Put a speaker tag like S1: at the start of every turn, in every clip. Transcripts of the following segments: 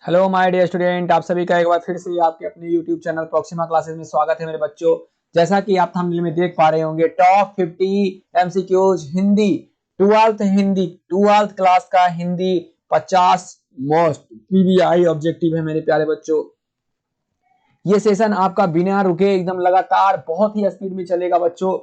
S1: Hello my dear student, आप सभी का एक बार फिर से आपके अपने यूट्यूब चैनल प्रॉक्सिमा क्लासेस में स्वागत है मेरे बच्चों। जैसा कि आप थंबनेल में देख पा रहे होंगे, top 50 MCQs Hindi, twelfth class का हिंदी 50 मोस्ट पीबीआई ऑब्जेक्टिव है मेरे प्यारे बच्चों। ये सेशन आपका बिना रुके एकदम लगातार बहुत ही स्पीड में चलेगा बच्चों।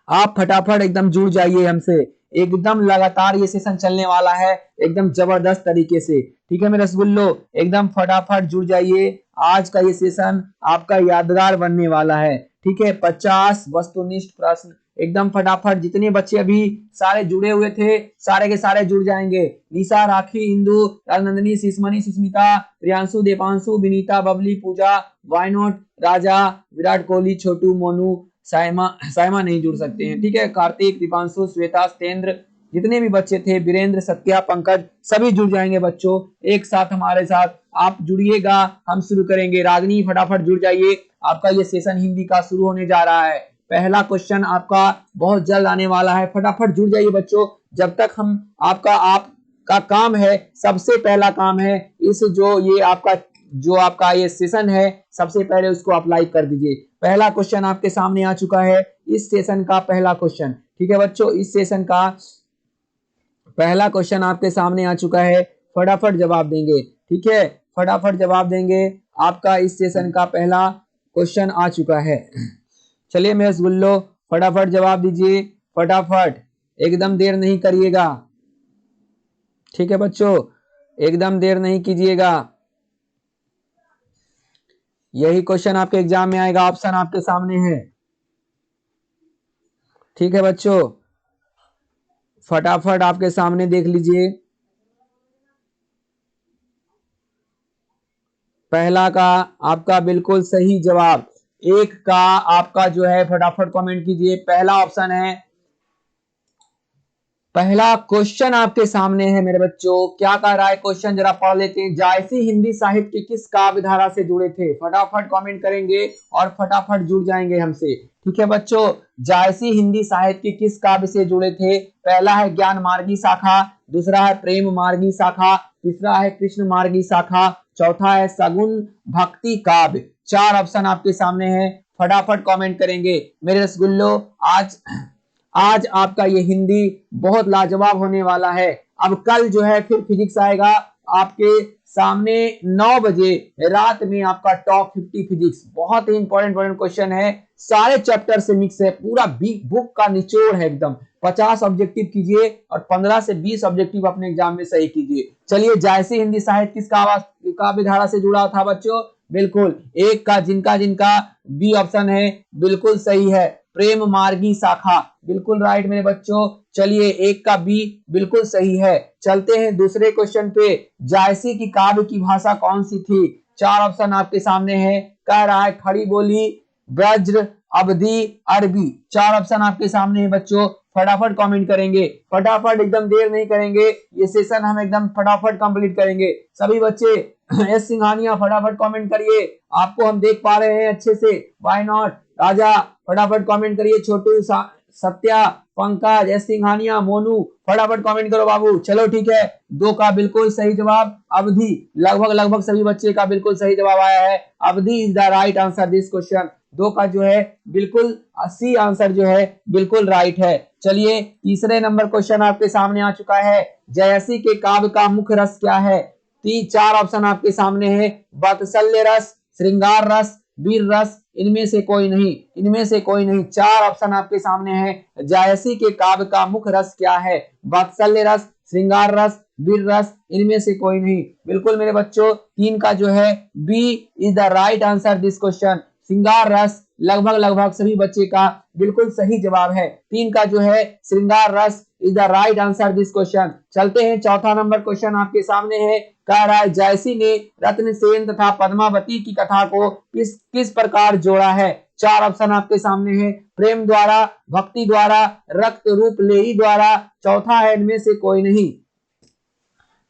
S1: आप फटाफट एकदम जुड़ जाइए हमसे, एकदम लगातार ये सेशन चलने वाला है एकदम जबरदस्त तरीके से। ठीक है मेरे रसगुल्लो, एकदम फटाफट जुड़ जाइए। आज का ये सेशन आपका यादगार बनने वाला है। ठीक है, 50 वस्तुनिष्ठ प्रश्न एकदम फटाफट। जितने बच्चे अभी सारे जुड़े हुए थे सारे के सारे जुड़ जाएंगे। निशा, राखी, इंदु, राजनंदिनी, शिशमणि, सुस्मिता, प्रियांशु, दीपांशु, विनीता, बबली, पूजा, वायनोट, राजा, विराट कोहली, छोटू, मोनू, साइमा नहीं जुड़ सकते हैं। ठीक है, कार्तिक, दीपांशु, श्वेता, सत्येंद्र, जितने भी बच्चे थे, वीरेंद्र, सत्या, पंकज, सभी जुड़ जाएंगे बच्चों एक साथ हमारे साथ। आप जुड़िएगा, हम शुरू करेंगे। रागनी फटाफट जुड़ जाइए, आपका ये सेशन हिंदी का शुरू होने जा रहा है। पहला क्वेश्चन आपका बहुत जल्द आने वाला है, फटाफट जुड़ जाइए बच्चों। जब तक हम आपका काम है, सबसे पहला काम है इस जो आपका ये सेशन है, सबसे पहले उसको अप्लाई कर दीजिए। पहला क्वेश्चन आपके सामने आ चुका है, इस सेशन का पहला क्वेश्चन। ठीक है बच्चों, इस सेशन का पहला क्वेश्चन आपके सामने आ चुका है, फटाफट जवाब देंगे। ठीक है, फटाफट जवाब देंगे। आपका इस सेशन का पहला क्वेश्चन आ चुका है। चलिए मेरे रसगुल्लो, फटाफट जवाब दीजिए, फटाफट, एकदम देर नहीं करिएगा। ठीक है बच्चों, एकदम देर नहीं कीजिएगा। यही क्वेश्चन आपके एग्जाम में आएगा, ऑप्शन आपके सामने है। ठीक है बच्चों, फटाफट आपके सामने देख लीजिए। पहला का आपका बिल्कुल सही जवाब, एक का आपका जो है, फटाफट कमेंट कीजिए। पहला ऑप्शन है, पहला क्वेश्चन आपके सामने है मेरे बच्चों। क्या कह रहा है क्वेश्चन, जरा पढ़ लेते हैं। जायसी हिंदी साहित्य के किस काव्य धारा से जुड़े थे? फटाफट कमेंट करेंगे और फटाफट जुड़ जाएंगे हमसे। ठीक है बच्चों, जायसी हिंदी साहित्य के किस काव्य से जुड़े थे? पहला है ज्ञान मार्गी शाखा, दूसरा है प्रेम मार्गी शाखा, तीसरा है कृष्ण मार्गी शाखा, चौथा है सगुन भक्ति काव्य। चार ऑप्शन आपके सामने है, फटाफट कमेंट करेंगे मेरे रसगुल्लो। आज आपका ये हिंदी बहुत लाजवाब होने वाला है। अब कल जो है फिर फिजिक्स आएगा आपके सामने 9 बजे रात में, आपका टॉप 50 फिजिक्स। बहुत ही इंपॉर्टेंट क्वेश्चन है, सारे चैप्टर से मिक्स है, पूरा बुक का निचोड़ है एकदम। 50 ऑब्जेक्टिव कीजिए और 15 से 20 ऑब्जेक्टिव अपने एग्जाम में सही कीजिए। चलिए, जायसी हिंदी साहित्य किस काव्य धारा से जुड़ा था बच्चों? बिल्कुल एक का, जिनका जिनका बी ऑप्शन है बिल्कुल सही है, प्रेम मार्गी शाखा, बिल्कुल राइट मेरे बच्चों। चलिए, एक का बी बिल्कुल सही है। चलते हैं दूसरे क्वेश्चन पे। जायसी की काव्य की भाषा कौन सी थी? चार ऑप्शन आपके सामने है। कह रहा है खड़ी बोली, ब्रज, अवधी, अरबी। चार ऑप्शन आपके सामने है बच्चों, फटाफट कमेंट करेंगे, फटाफट, एकदम देर नहीं करेंगे। ये सेशन हम एकदम फटाफट कंप्लीट करेंगे। सभी बच्चे एस सिंघानिया फटाफट कमेंट करिए, आपको हम देख पा रहे हैं अच्छे से। व्हाई नॉट, राजा फटाफट कमेंट करिए, छोटू, सत्या, पंकज, एस सिंघानिया, मोनू फटाफट कमेंट करो बाबू। चलो ठीक है, दो का बिल्कुल सही जवाब अवधि, लगभग सभी बच्चे का बिल्कुल सही जवाब आया है। अवधि is the right answer this question. दो का जो है बिल्कुल सी आंसर जो है बिल्कुल राइट है। चलिए, तीसरे नंबर क्वेश्चन आपके सामने आ चुका है। जयसी के काव्य का मुख्य रस क्या है? चार ऑप्शन आपके सामने है, वात्सल्य रस, श्रृंगार रस, वीर रस, इनमें से कोई नहीं, इनमें से कोई नहीं। चार ऑप्शन आपके सामने है, जायसी के काव्य का मुख्य रस क्या है? वात्सल्य रस, श्रृंगार रस, वीर रस, इनमें से कोई नहीं। बिल्कुल मेरे बच्चों, तीन का जो है B is the right answer this question, श्रृंगार रस, लगभग सभी बच्चे का बिल्कुल सही जवाब है। तीन का जो है श्रृंगार रस is the right answer this question. चलते हैं, चौथा नंबर क्वेश्चन आपके सामने है। कह रहा है जायसी ने रत्नसेन तथा पद्मावती की कथा को किस प्रकार जोड़ा है? चार ऑप्शन आपके सामने है, प्रेम द्वारा, भक्ति द्वारा, रक्त रूप लेई द्वारा, चौथा है इनमें से कोई नहीं।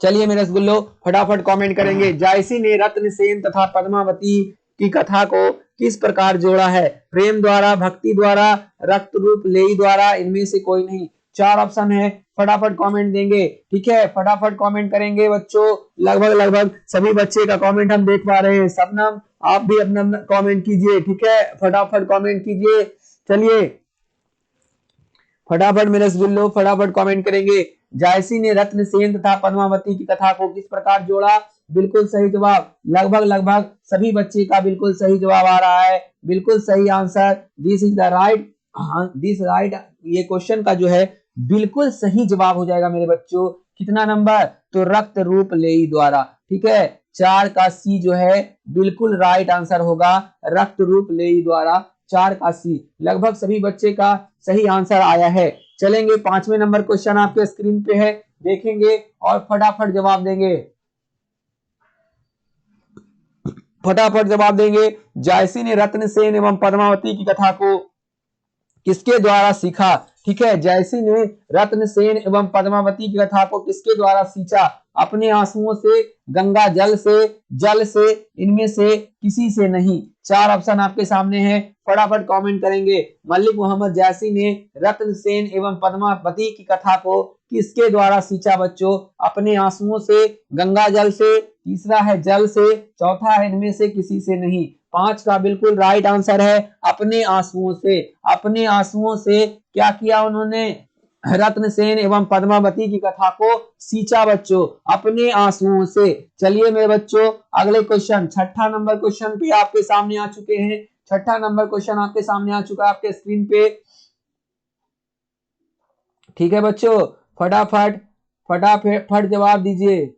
S1: चलिए मेरे रसगुल्लो, फटाफट कमेंट करेंगे। जायसी ने रत्नसेन तथा पद्मावती की कथा को किस प्रकार जोड़ा है? प्रेम द्वारा, भक्ति द्वारा, रक्त रूप लेई द्वारा, इनमें से कोई नहीं। चार ऑप्शन है, फटाफट कमेंट देंगे। ठीक है, फटाफट कमेंट करेंगे बच्चों। लगभग लगभग सभी बच्चे का कमेंट हम देख पा रहे हैं। शबनम आप भी अपना कमेंट कीजिए। ठीक है, फटाफट कमेंट कीजिए। चलिए फटाफट मेरे रसगुल्लो फटाफट कमेंट करेंगे। जायसी ने रत्नसेन तथा पद्मावती की कथा को किस प्रकार जोड़ा? बिल्कुल सही जवाब। लगभग लगभग सभी बच्चे का बिल्कुल सही जवाब आ रहा है। बिल्कुल सही answer, this is the right, this right. ये क्वेश्चन का जो है बिल्कुल सही जवाब हो जाएगा मेरे बच्चों। कितना नंबर? तो रक्त रूप लेई द्वारा। ठीक है, 4 का सी जो है बिल्कुल राइट आंसर होगा, रक्त रूप लेई द्वारा। 4 का सी लगभग सभी बच्चे का सही आंसर आया है। चलेंगे 5वें नंबर क्वेश्चन आपके स्क्रीन पे है, देखेंगे और फटाफट जवाब देंगे। फटाफट जवाब देंगे। जायसी ने रत्नसेन एवं पद्मावती की कथा को किसके द्वारा सीखा? ठीक है, जयसी ने रत्नसेन एवं पद्मावती की कथा को किसके द्वारा सींचा? अपने आंसुओं से, गंगा जल से, इनमें से किसी से नहीं। 4 ऑप्शन आपके सामने है, फटाफट कमेंट करेंगे। मलिक मोहम्मद जैसी ने रत्नसेन एवं पद्मावती की कथा को किसके द्वारा सींचा बच्चों? अपने आंसुओं से, गंगा जल से, तीसरा है जल से, चौथा है इनमें से किसी से नहीं। 5 का बिल्कुल राइट आंसर है अपने आंसुओं से। अपने आंसुओं से क्या किया उन्होंने? रत्नसेन एवं पद्मावती की कथा को सींचा बच्चों, अपने आंसुओं से। चलिए मेरे बच्चों अगले क्वेश्चन, छठा नंबर क्वेश्चन पे आपके सामने आ चुके हैं। छठा नंबर क्वेश्चन आपके सामने आ चुका है आपके स्क्रीन पे। ठीक है बच्चों, फटाफट फटाफट जवाब दीजिए।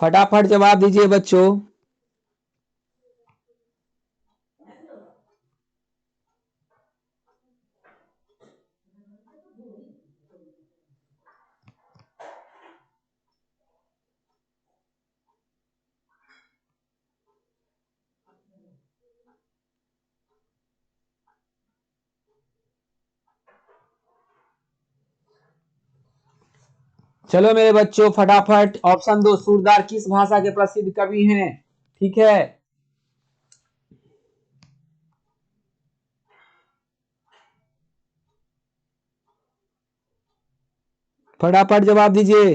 S1: फटाफट जवाब दीजिए बच्चों। चलो मेरे बच्चों फटाफट ऑप्शन दो, सूरदास किस भाषा के प्रसिद्ध कवि हैं? ठीक है, फटाफट जवाब दीजिए।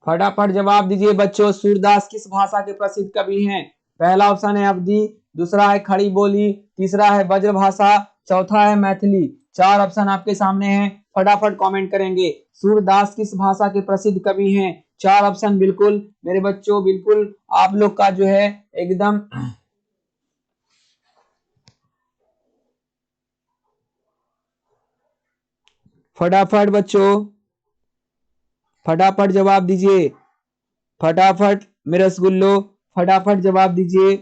S1: फटाफट जवाब दीजिए बच्चों, सूरदास किस भाषा के प्रसिद्ध कवि हैं? पहला ऑप्शन है अवधी, दूसरा है खड़ी बोली, तीसरा है ब्रजभाषा, चौथा है मैथिली। 4 ऑप्शन आपके सामने हैं, फटाफट कमेंट करेंगे। सूरदास किस भाषा के प्रसिद्ध कवि हैं? 4 ऑप्शन बिल्कुल मेरे बच्चों, बिल्कुल आप लोग का जो है एकदम फटाफट बच्चों फटाफट जवाब दीजिए। फटाफट मेरे रसगुल्लो फटाफट जवाब दीजिए।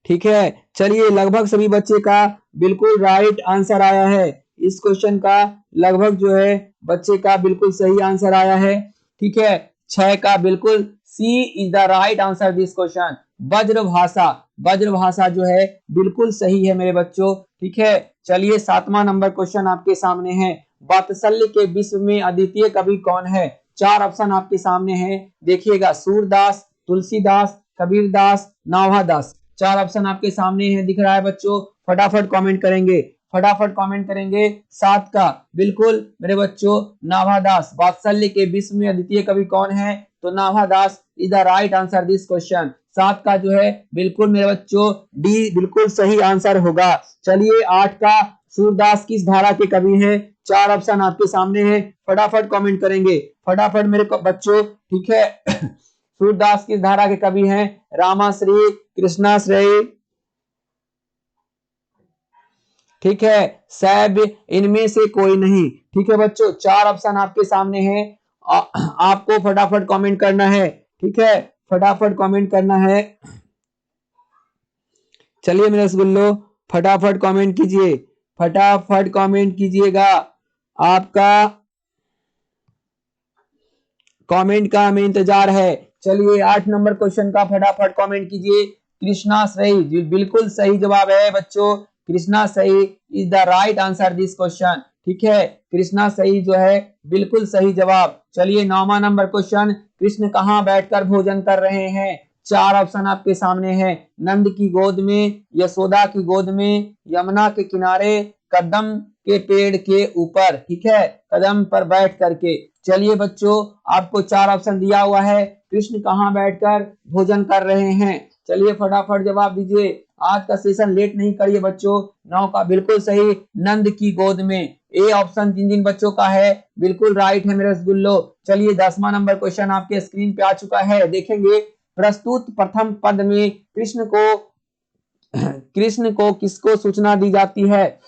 S1: ठीक है, चलिए लगभग सभी बच्चे का बिल्कुल राइट आंसर आया है। इस क्वेश्चन का लगभग जो है बच्चे का बिल्कुल सही आंसर आया है। ठीक है, 6 का बिल्कुल C is the right answer this question. Brajbhasha, Brajbhasha जो है बिल्कुल सही है मेरे बच्चों। ठीक है, चलिए 7वां नंबर क्वेश्चन आपके सामने है। वात्सल्य के विश्व में अद्वितीय कवि कौन है? 4 ऑप्शन आपके सामने है, देखिएगा। सूरदास, तुलसीदास, कबीरदास, नाभादास। 4 ऑप्शन आपके सामने है, दिख रहा है बच्चों। फटाफट कमेंट करेंगे, फटाफट कमेंट करेंगे। 7 का बिल्कुल मेरे बच्चों नाभादास। वात्सल्य के विश्व में अद्वितीय कवि कौन है? तो Nabhadas is the right answer this question. 7 का जो है बिल्कुल मेरे बच्चों डी बिल्कुल सही आंसर होगा। चलिए 8 का सूरदास किस धारा के कवि हैं? 4 ऑप्शन आपके सामने है, फटाफट कमेंट करेंगे। फटाफट मेरे बच्चों, ठीक है। सूरदास किस धारा के कवि हैं? रामाश्रय, कृष्णाश्रय, ठीक है, सैब, इनमें से कोई नहीं। ठीक है बच्चों, 4 ऑप्शन आपके सामने हैं, आपको फटाफट कमेंट करना है। ठीक है, फटाफट कमेंट करना है। चलिए मेरे रसगुल्लो फटाफट कमेंट कीजिए, फटाफट कमेंट कीजिएगा। आपका कमेंट का हमें इंतजार है। चलिए 8 नंबर क्वेश्चन का फटाफट कमेंट कीजिए। कृष्णा सही, जी बिल्कुल सही जवाब है बच्चों। कृष्णा सही is the right answer this question. ठीक है, कृष्णा सही जो है बिल्कुल सही जवाब। चलिए 9वां नंबर क्वेश्चन, कृष्ण कहाँ बैठकर भोजन कर रहे हैं? 4 ऑप्शन आपके सामने हैं। नंद की गोद में, यशोदा की गोद में, यमुना के किनारे, कदम के पेड़ के ऊपर। ठीक है, कदम पर बैठ करके। चलिए बच्चों, आपको 4 ऑप्शन दिया हुआ है, कृष्ण कहाँ बैठकर भोजन कर रहे हैं? चलिए फटाफट जवाब दीजिए। आज का सेशन लेट नहीं करिए बच्चों। 9 का बिल्कुल सही, नंद की गोद में। ए ऑप्शन जिन जिन बच्चों का है बिल्कुल राइट है मेरे रसगुल्लो। चलिए 10वां नंबर क्वेश्चन आपके स्क्रीन पे आ चुका है, देखेंगे। प्रस्तुत प्रथम पद में कृष्ण को किसको सूचना दी जाती है?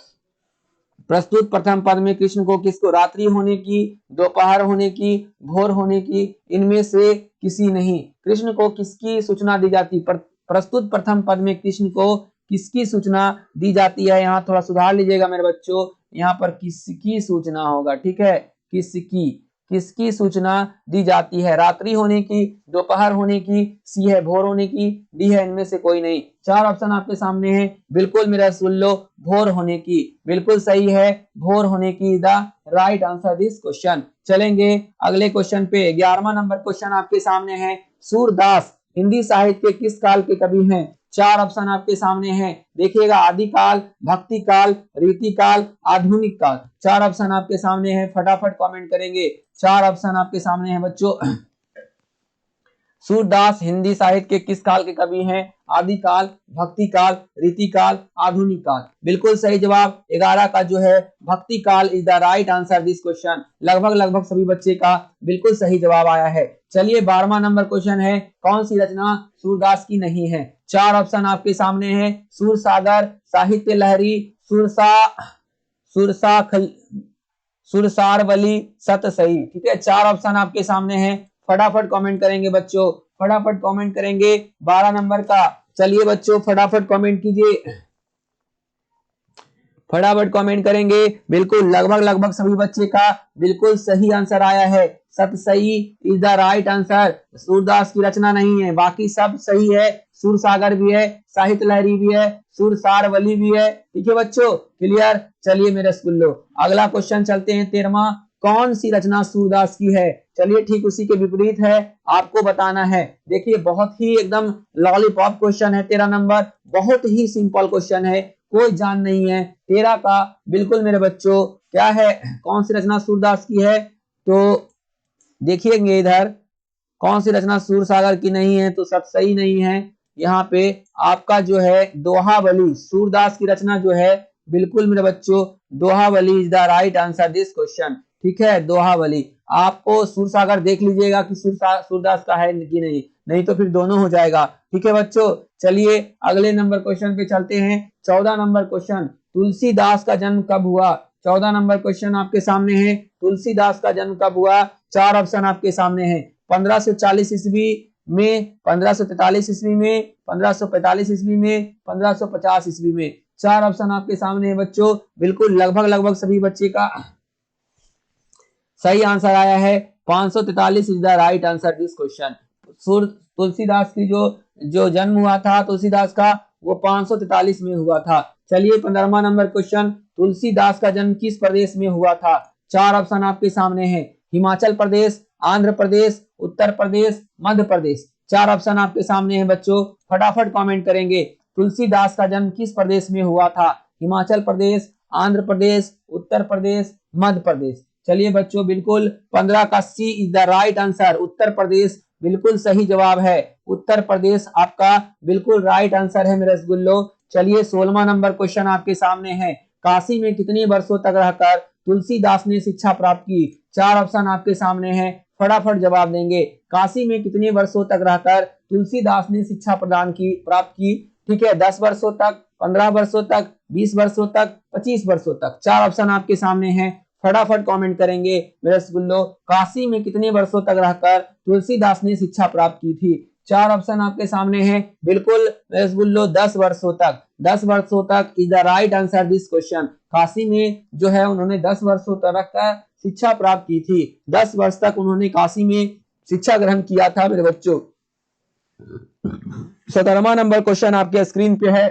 S1: प्रस्तुत प्रथम पद में कृष्ण को किसको, रात्रि होने की, दोपहर होने की, भोर होने की, इनमें से किसी नहीं। कृष्ण को किसकी सूचना दी जाती? प्रस्तुत प्रथम पद में कृष्ण को किसकी सूचना दी जाती है? यहाँ थोड़ा सुधार लीजिएगा मेरे बच्चों, यहाँ पर किसकी सूचना होगा। ठीक है, किसकी सूचना दी जाती है? रात्रि होने की, दोपहर होने की, सी है भोर होने की, डी है इनमें से कोई नहीं। 4 ऑप्शन आपके सामने हैं, बिल्कुल मेरा सुन लो, भोर होने की। बिल्कुल सही है, भोर होने की the right answer this question. चलेंगे अगले क्वेश्चन पे। 11वां नंबर क्वेश्चन आपके सामने है। सूरदास हिंदी साहित्य के किस काल के कवि हैं? 4 ऑप्शन आपके सामने हैं, देखिएगा। आदिकाल, भक्ति काल, रीति काल, आधुनिक काल। 4 ऑप्शन आपके सामने हैं, फटाफट कमेंट करेंगे। 4 ऑप्शन आपके सामने हैं बच्चों। सूरदास हिंदी साहित्य के किस काल के कवि हैं? आदिकाल, भक्ति काल, रीति काल, आधुनिक काल। बिल्कुल सही जवाब 11 का जो है भक्ति काल is the right answer this question. लगभग सभी बच्चे का बिल्कुल सही जवाब आया है। चलिए 12वां नंबर क्वेश्चन है, कौन सी रचना सूरदास की नहीं है? 4 ऑप्शन आपके सामने हैं, सूरसागर, साहित्य लहरी, सुरसा सुरसारवली, सत सही। ठीक है, 4 ऑप्शन आपके सामने हैं, फटाफट कमेंट करेंगे बच्चों, फटाफट कमेंट करेंगे 12 नंबर का। चलिए बच्चों फटाफट कमेंट कीजिए, फटाफट कमेंट करेंगे। बिल्कुल लगभग सभी बच्चे का बिल्कुल सही आंसर आया है। सत सही is the right answer. Surdas की रचना नहीं है, बाकी सब सही है। सूरसागर भी है, साहित्य लहरी भी है, सुरसारवली भी है। ठीक है बच्चों, क्लियर। चलिए मेरे स्कूलो, अगला क्वेश्चन चलते हैं 13वां। कौन सी रचना सूरदास की है? चलिए ठीक उसी के विपरीत है, आपको बताना है। देखिए बहुत ही एकदम लॉलीपॉप क्वेश्चन है 13 नंबर, बहुत ही सिंपल क्वेश्चन है, कोई जान नहीं है। 13 का बिल्कुल मेरे बच्चों क्या है, कौन सी रचना सूरदास की है? तो देखिएंगे इधर, कौन सी रचना सूरसागर की नहीं है, तो सब सही नहीं है। यहाँ पे आपका जो है दोहावली, सूरदास की रचना जो है बिल्कुल मेरे बच्चों Dohavali is the right answer this question. ठीक है, दोहावली। आपको सूरसागर देख लीजिएगा कि सूरदास का है कि नहीं, नहीं तो फिर दोनों हो जाएगा। ठीक है बच्चों, चलिए अगले नंबर क्वेश्चन पे चलते हैं। 14 नंबर क्वेश्चन, तुलसीदास का जन्म कब हुआ? 14 नंबर क्वेश्चन आपके सामने है, तुलसीदास का जन्म कब हुआ? 4 ऑप्शन आपके सामने है, 1540 ईस्वी में, 1543 ईस्वी में, 1545 ईस्वी में, 1550 ईस्वी में। 4 ऑप्शन आपके सामने है बच्चों, बिल्कुल लगभग सभी बच्चे का सही आंसर आया है। 543 is the right answer this question. Tulsidas की जो जन्म हुआ था तुलसीदास का, वो 543 में हुआ था। चलिए 15वां नंबर क्वेश्चन, तुलसीदास का जन्म किस प्रदेश में हुआ था? 4 ऑप्शन आपके सामने हैं, हिमाचल प्रदेश, आंध्र प्रदेश, उत्तर प्रदेश, मध्य प्रदेश। 4 ऑप्शन आपके सामने हैं बच्चों, फटाफट कमेंट करेंगे। तुलसीदास का जन्म किस प्रदेश में हुआ था? हिमाचल प्रदेश, आंध्र प्रदेश, उत्तर प्रदेश, मध्य प्रदेश। चलिए बच्चों, बिल्कुल 15 का सी is the right answer, Uttar Pradesh बिल्कुल सही जवाब है। उत्तर प्रदेश आपका बिल्कुल राइट आंसर है मेरे रसगुल्लो। चलिए 16वां नंबर क्वेश्चन आपके सामने है, काशी में कितने वर्षों तक रहकर तुलसीदास ने शिक्षा प्राप्त की? 4 ऑप्शन आपके सामने हैं, फटाफट जवाब देंगे। काशी में कितने वर्षों तक रहकर तुलसीदास ने शिक्षा प्राप्त की? ठीक है, 10 वर्षों तक, 15 वर्षों तक, 20 वर्षों तक, 25 वर्षों तक। 4 ऑप्शन आपके सामने हैं, फटाफट कमेंट करेंगे मेरे रसगुल्लो। काशी में कितने वर्षों तक रहकर तुलसीदास ने शिक्षा प्राप्त की थी? 4 ऑप्शन आपके सामने हैं, बिल्कुल रसगुल्लो 10 वर्षों तक। 10 वर्षों तक is the right answer this question. Kashi में जो है उन्होंने 10 वर्षों तक रहकर शिक्षा प्राप्त की थी। 10 वर्ष तक उन्होंने काशी में शिक्षा ग्रहण किया था मेरे बच्चों। 17वां नंबर क्वेश्चन आपके स्क्रीन पे है,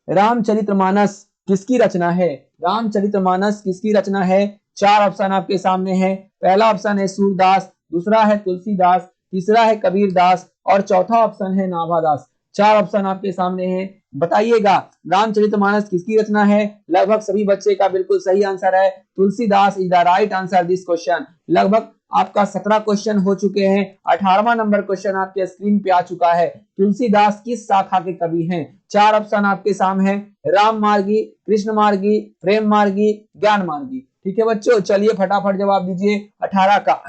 S1: रामचरितमानस किसकी रचना है? रामचरितमानस किसकी रचना है? चार ऑप्शन आपके सामने है। पहला ऑप्शन है सूरदास, दूसरा है तुलसीदास, तीसरा है कबीरदास और चौथा ऑप्शन है नाभादास। चार ऑप्शन आपके सामने हैं, बताइएगा रामचरितमानस किसकी रचना है? लगभग सभी बच्चे का बिल्कुल सही आंसर है Tulsidas is the right answer this question. लगभग आपका 17 क्वेश्चन हो चुके हैं। 18वां नंबर क्वेश्चन आपके स्क्रीन पे आ चुका है, तुलसीदास किस शाखा के कवि हैं? चार ऑप्शन आपके सामने हैं, राम मार्गी, कृष्ण मार्गी, प्रेम मार्गी, ज्ञान मार्गी। ठीक है बच्चों, चलिए फटाफट जवाब दीजिए 18 का।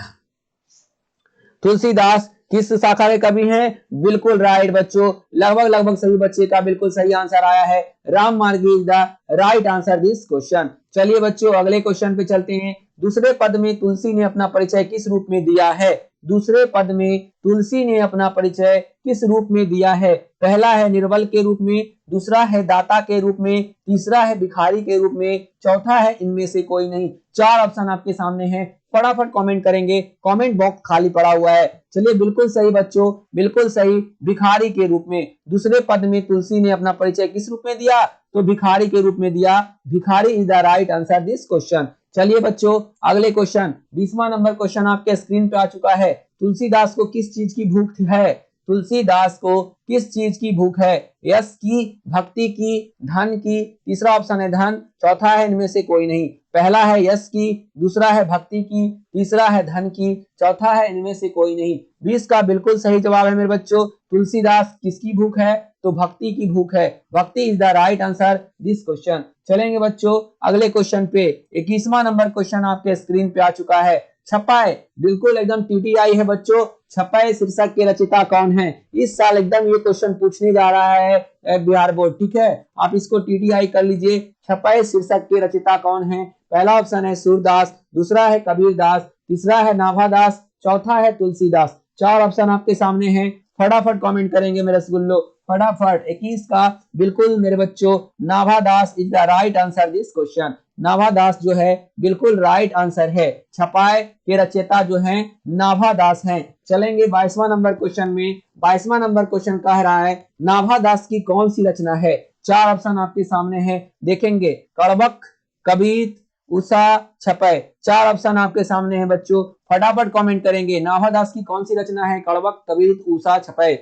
S1: तुलसीदास किस शाखा के कवि हैं? बिल्कुल राइट बच्चों, लगभग सभी बच्चे का बिल्कुल सही आंसर आया है, राम मार्गी is the right answer this question. चलिए बच्चों अगले क्वेश्चन पे चलते हैं। दूसरे पद में तुलसी ने अपना परिचय किस रूप में दिया है? दूसरे पद में तुलसी ने अपना परिचय किस रूप में दिया है? पहला है निर्बल के रूप में, दूसरा है दाता के रूप में, तीसरा है भिखारी के रूप में, चौथा है इनमें से कोई नहीं। चार ऑप्शन आपके सामने हैं, फटाफट कमेंट करेंगे, कमेंट बॉक्स खाली पड़ा हुआ है। चलिए बिल्कुल सही बच्चों, बिल्कुल सही, भिखारी के रूप में। दूसरे पद में तुलसी ने अपना परिचय किस रूप में दिया? तो भिखारी के रूप में दिया, भिखारी is the right answer this question. चलिए बच्चों अगले क्वेश्चन, 20वां नंबर क्वेश्चन आपके स्क्रीन पे आ चुका है, तुलसीदास को किस चीज की भूख है? तुलसीदास को किस चीज की भूख है? यश की, भक्ति की, धन की, तीसरा ऑप्शन है धन, चौथा है इनमें से कोई नहीं। पहला है यश की, दूसरा है भक्ति की, तीसरा है धन की, चौथा है इनमें से कोई नहीं। 20 का बिल्कुल सही जवाब है मेरे बच्चों, तुलसीदास किसकी भूख है? तो भक्ति की भूख है, भक्ति is the right answer this question. चलेंगे बच्चों अगले क्वेश्चन पे। 21वां नंबर क्वेश्चन आपके स्क्रीन पे आ चुका है, छपाए, बिल्कुल एकदम टीटीआई है बच्चों, छपाए शीर्षक के रचयिता कौन है? इस साल एकदम ये क्वेश्चन पूछने जा रहा है बिहार बोर्ड, ठीक है, आप इसको टीटीआई कर लीजिए। छपाए शीर्षक के रचयिता कौन है? पहला ऑप्शन है सूरदास, दूसरा है कबीरदास, तीसरा है नाभादास, चौथा है तुलसीदास। चार ऑप्शन आपके सामने हैं, फटाफट कमेंट करेंगे मेरे रसगुल्लो, फटाफट। 21 का बिल्कुल मेरे बच्चों Nabhadas is the right answer this question. Nabhadas जो है बिल्कुल राइट आंसर है, छपाए के रचयिता जो हैं नाभादास हैं। चलेंगे 22वां नंबर क्वेश्चन में। 22वां नंबर क्वेश्चन कह रहा है नाभादास की कौन सी रचना है? चार ऑप्शन आपके सामने है, देखेंगे, कड़बक, कबीर, उषा, छपय। चार ऑप्शन आपके सामने है बच्चों, फटाफट कमेंट करेंगे, नाभादास की कौन सी रचना है? कड़बक, कबीर, उषा, छपय।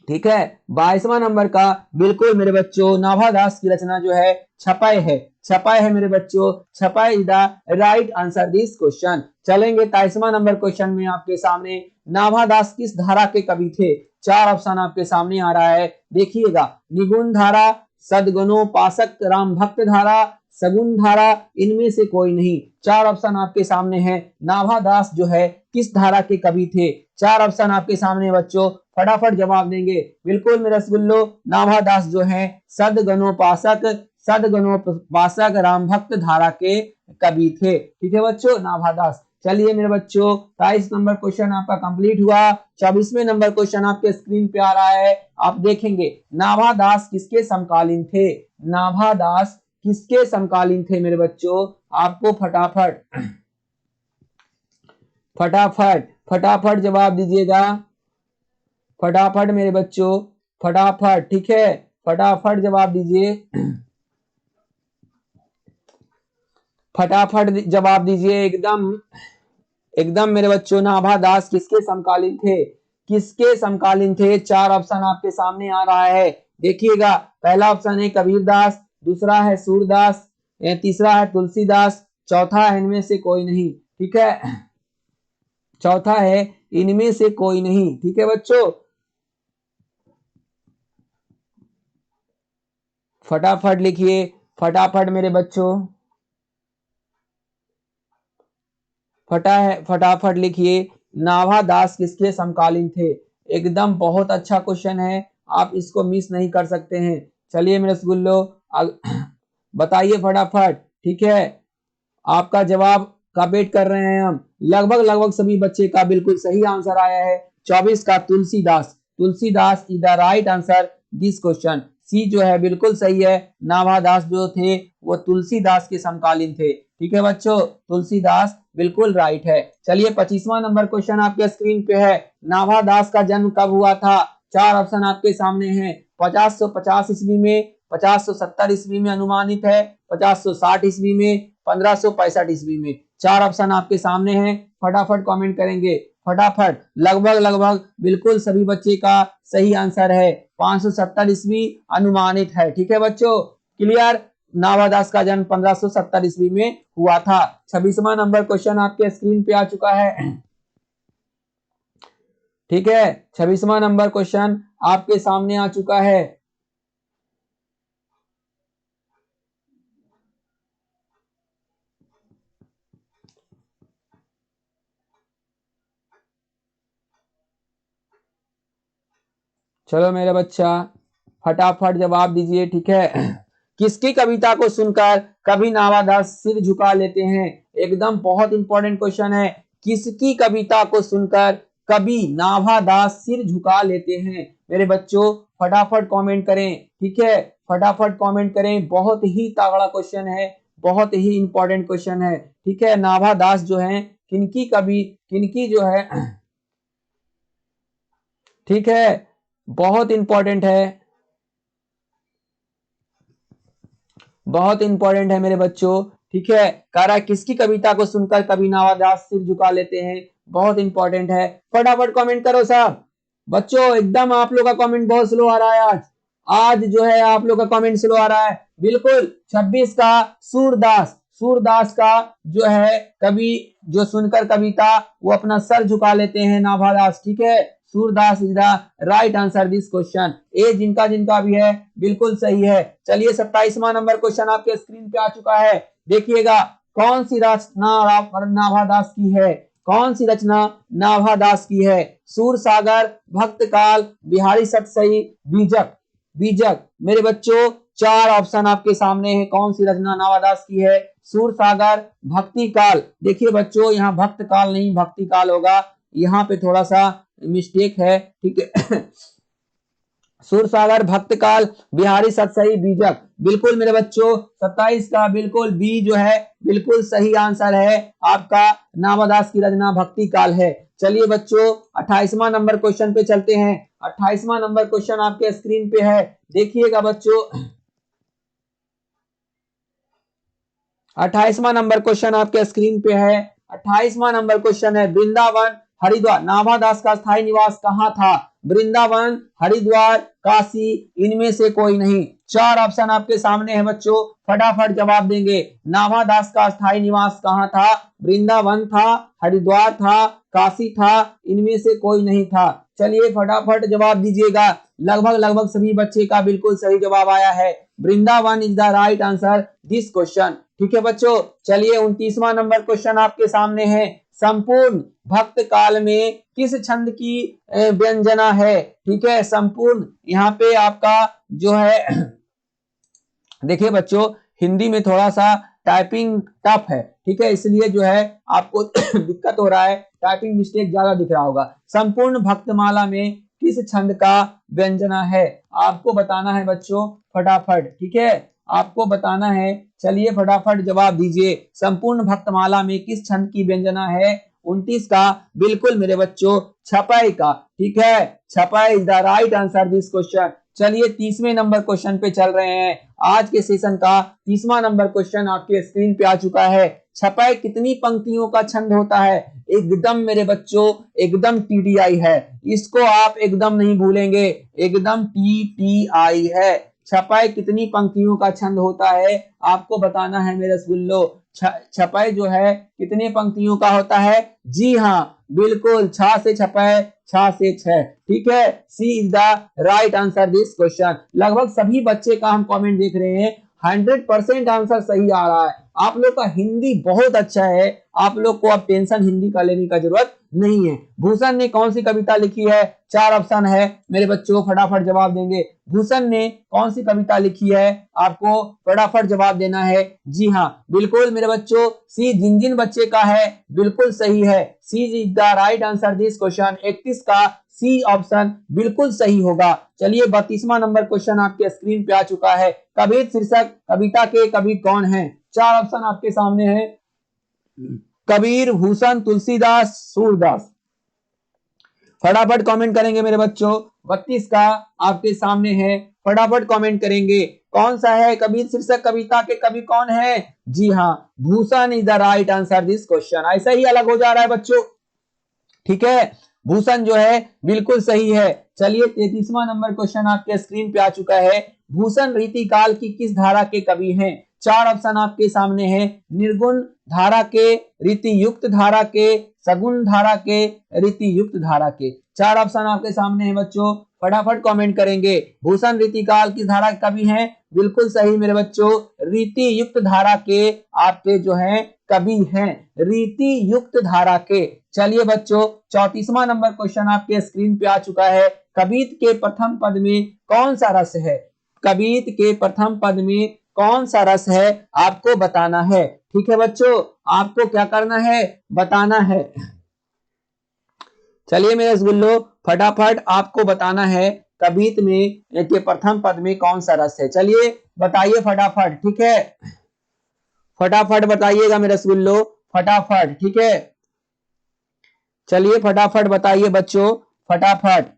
S1: ठीक है, 22वां नंबर का बिल्कुल मेरे बच्चों नाभादास की रचना जो है छपाई है, छपाई है मेरे बच्चों, छपाई is the right answer this question. चलेंगे 23वां नंबर क्वेश्चन में आपके सामने, नाभादास किस धारा के कवि थे? चार ऑप्शन आपके सामने आ रहा है, देखिएगा, निगुण धारा, सद्गुणोपासक राम भक्त धारा, सगुन धारा, इनमें से कोई नहीं। चार ऑप्शन आपके सामने हैं, नाभादास जो है किस धारा के कवि थे? चार ऑप्शन आपके सामने बच्चों, फटाफट जवाब देंगे, बिल्कुल मेरे रसगुल्लो, नाभादास जो है सदगणोपासक राम भक्त धारा के कवि थे। ठीक है बच्चों, नाभादास। चलिए मेरे बच्चों 23 नंबर क्वेश्चन आपका कंप्लीट हुआ। 24वें नंबर क्वेश्चन आपके स्क्रीन पे आ रहा है, आप देखेंगे, नाभादास किसके समकालीन थे? नाभादास किसके समकालीन थे मेरे बच्चों? आपको फटाफट जवाब दीजिएगा, फटाफट मेरे बच्चों, फटाफट, ठीक है, फटाफट जवाब दीजिए, फटाफट जवाब दीजिए, एकदम मेरे बच्चों, नाभादास किसके समकालीन थे? किसके समकालीन थे? चार ऑप्शन आपके सामने आ रहा है, देखिएगा, पहला ऑप्शन है कबीरदास, दूसरा है सूरदास, तीसरा है तुलसीदास, चौथा है इनमें से कोई नहीं। ठीक है, चौथा है इनमें से कोई नहीं। ठीक है बच्चों, फटाफट लिखिए, फटाफट मेरे बच्चों, फटाफट लिखिए, नाभादास किसके समकालीन थे? एकदम बहुत अच्छा क्वेश्चन है, आप इसको मिस नहीं कर सकते हैं। चलिए मेरे रसगुल्लो बताइए फटाफट, ठीक है, आपका जवाब का वेट कर रहे हैं हम। लगभग सभी बच्चे का बिल्कुल सही आंसर आया है, 24 का Tulsidas, Tulsidas is the right answer this question. C जो है बिल्कुल सही है, नाभादास जो थे वो तुलसीदास के समकालीन थे। ठीक है बच्चों, तुलसीदास बिल्कुल राइट है। चलिए 25वां नंबर क्वेश्चन आपके स्क्रीन पे है, नाभा दास का जन्म कब हुआ था? चार ऑप्शन आपके सामने हैं। 5050 ईस्वी में, 5070 ईस्वी में अनुमानित है, 5060 ईस्वी में, 1565 ईस्वी में। चार ऑप्शन आपके सामने हैं, फटाफट कमेंट करेंगे फटाफट। लगभग लगभग बिल्कुल सभी बच्चे का सही आंसर है, 570 ईस्वी अनुमानित है। ठीक है बच्चों, क्लियर। नाभादास का जन्म 1570 ईस्वी में हुआ था। 26वां नंबर क्वेश्चन आपके स्क्रीन पे आ चुका है। ठीक है, 26वां नंबर क्वेश्चन आपके सामने आ चुका है। चलो मेरे बच्चा फटाफट जवाब दीजिए। ठीक है, किसकी कविता को सुनकर कभी नाभादास सिर झुका लेते हैं? एकदम बहुत इंपॉर्टेंट क्वेश्चन है। किसकी कविता को सुनकर कभी नाभादास सिर झुका लेते हैं? मेरे बच्चों फटाफट कमेंट करें। ठीक है, फटाफट कमेंट करें। बहुत ही तगड़ा क्वेश्चन है, बहुत ही इंपॉर्टेंट क्वेश्चन है। ठीक है, नाभादास जो है किनकी कवि, किनकी जो है, ठीक है, बहुत इंपॉर्टेंट है, बहुत इंपॉर्टेंट है मेरे बच्चों। ठीक है, कह रहा है किसकी कविता को सुनकर कभी नाभादास सिर झुका लेते हैं? बहुत इंपॉर्टेंट है, फटाफट कमेंट करो साहब। बच्चों एकदम आप लोग का कमेंट बहुत स्लो आ रहा है आज, आज जो है आप लोग का कमेंट स्लो आ रहा है बिल्कुल। 26 का सूरदास, सूरदास का जो है कवि जो सुनकर कविता वो अपना सर झुका लेते हैं नाभादास। ठीक है, Surdas is the right answer this question. A जिनका जिनका भी है बिल्कुल सही है। चलिए 27वां नंबर क्वेश्चन आपके स्क्रीन पे आ चुका है, देखिएगा। कौन सी रचना नाभादास की है? कौन सी रचना नाभादास की है? सूरसागर, भक्तकाल, बिहारी सतसई, बीजक। बीजक मेरे बच्चों चार ऑप्शन आपके सामने है, कौन सी रचना नाभादास की है? सूरसागर, भक्ति काल। देखिए बच्चों यहाँ भक्त काल नहीं भक्ति काल होगा, यहाँ पे थोड़ा सा मिस्टेक है। ठीक है, सूरसागर, भक्तकाल, बिहारी सतसई, बीजक। बिल्कुल मेरे बच्चों 27 का बिल्कुल बी जो है बिल्कुल सही आंसर है आपका। नाभादास की रचना भक्ति काल है। चलिए बच्चों 28वां नंबर क्वेश्चन पे चलते हैं। 28वां नंबर क्वेश्चन आपके स्क्रीन पे है, देखिएगा बच्चों। 28वां नंबर क्वेश्चन आपके स्क्रीन पे है। 28वां नंबर क्वेश्चन है, वृंदावन, हरिद्वार, नाभादास का स्थायी निवास कहाँ था? वृंदावन, हरिद्वार, काशी, इनमें से कोई नहीं। चार ऑप्शन आपके सामने है बच्चों, फटाफट जवाब देंगे। नाभादास का स्थायी निवास कहाँ था? वृंदावन था, हरिद्वार था, काशी था, इनमें से कोई नहीं था। चलिए फटाफट जवाब दीजिएगा। लगभग लगभग सभी बच्चे का बिल्कुल सही जवाब आया है, Vrindavan is the right answer this question. ठीक है बच्चों, चलिए 29वां नंबर क्वेश्चन आपके सामने है, संपूर्ण भक्त काल में किस छंद की व्यंजना है? ठीक है, संपूर्ण यहाँ पे आपका जो है देखिए बच्चों हिंदी में थोड़ा सा टाइपिंग टफ है, ठीक है, इसलिए जो है आपको दिक्कत हो रहा है, टाइपिंग मिस्टेक ज्यादा दिख रहा होगा। संपूर्ण भक्तमाला में किस छंद का व्यंजना है? आपको बताना है बच्चों फटाफट। ठीक है, आपको बताना है, चलिए फटाफट जवाब दीजिए। संपूर्ण भक्तमाला में किस छंद की व्यंजना है? 29 का बिल्कुल मेरे बच्चों छपाई का। ठीक है, छपाई is the right answer this question. चलिए 30वें नंबर क्वेश्चन पे चल रहे हैं। आज के सेशन का 30वां नंबर क्वेश्चन आपके स्क्रीन पे आ चुका है। छपाई कितनी पंक्तियों का छंद होता है? एकदम मेरे बच्चों एकदम टीटीआई है, इसको आप एकदम नहीं भूलेंगे, एकदम टीटीआई है। छपाई कितनी पंक्तियों का छंद होता है आपको बताना है मेरे रसगुल्लो। छपाई जो है कितने पंक्तियों का होता है? जी हाँ बिल्कुल, छ से छपाई, छ से छ। ठीक है, C is the right answer this question. लगभग सभी बच्चे का हम कमेंट देख रहे हैं, 100% आंसर सही आ रहा है। आप लोग का हिंदी बहुत अच्छा है, आप लोग को अब टेंशन हिंदी का लेने का जरूरत नहीं है। भूषण ने कौन सी कविता लिखी है? चार ऑप्शन है मेरे बच्चों, फटाफट जवाब देंगे। भूषण ने कौन सी कविता लिखी है? आपको फटाफट जवाब देना है। जी हाँ बिल्कुल मेरे बच्चों, सी जिन जिन बच्चे का है बिल्कुल सही है, C is the right answer this question. 31 का सी ऑप्शन बिल्कुल सही होगा। चलिए 32वां नंबर क्वेश्चन आपके स्क्रीन पे आ चुका है। कबीर शीर्षक कविता के कवि कौन है? चार ऑप्शन आपके सामने है, कबीर, भूषण, तुलसीदास, सूरदास। फटाफट कमेंट करेंगे मेरे बच्चों। 32 का आपके सामने है, फटाफट कमेंट करेंगे। कौन सा है कबीर शीर्षक कविता के कवि कौन है? जी हाँ, Bhushan is the right answer this question. ऐसा ही अलग हो जा रहा है बच्चों, ठीक है। भूषण जो है बिल्कुल सही है। चलिए 33वां नंबर क्वेश्चन आपके स्क्रीन पे आ चुका है। भूषण रीतिकाल की किस धारा के कवि हैं? 4 ऑप्शन आपके सामने हैं। निर्गुण धारा के, रीति युक्त धारा के, सगुण धारा के, रीति युक्त धारा के। 4 ऑप्शन आपके सामने हैं बच्चों, फटाफट कमेंट करेंगे। भूषण रीतिकाल किस धारा के कवि हैं? बिल्कुल सही मेरे बच्चों, रीति युक्त धारा के आपके जो हैं कवि हैं, रीति युक्त धारा के। चलिए बच्चों 34वां नंबर क्वेश्चन आपके स्क्रीन पे आ चुका है। कवित के प्रथम पद में कौन सा रस है? कवित के प्रथम पद में कौन सा रस है आपको बताना है, ठीक है बच्चों, आपको क्या करना है? बताना है। चलिए मेरे रसगुल्लो फटाफट आपको बताना है कवित में के प्रथम पद में कौन सा रस है। चलिए बताइए फटाफट, ठीक है, फटाफट बताइएगा मेरे रसगुल्लो, फटाफट, ठीक है। चलिए फटाफट बताइए बच्चों, फटाफट।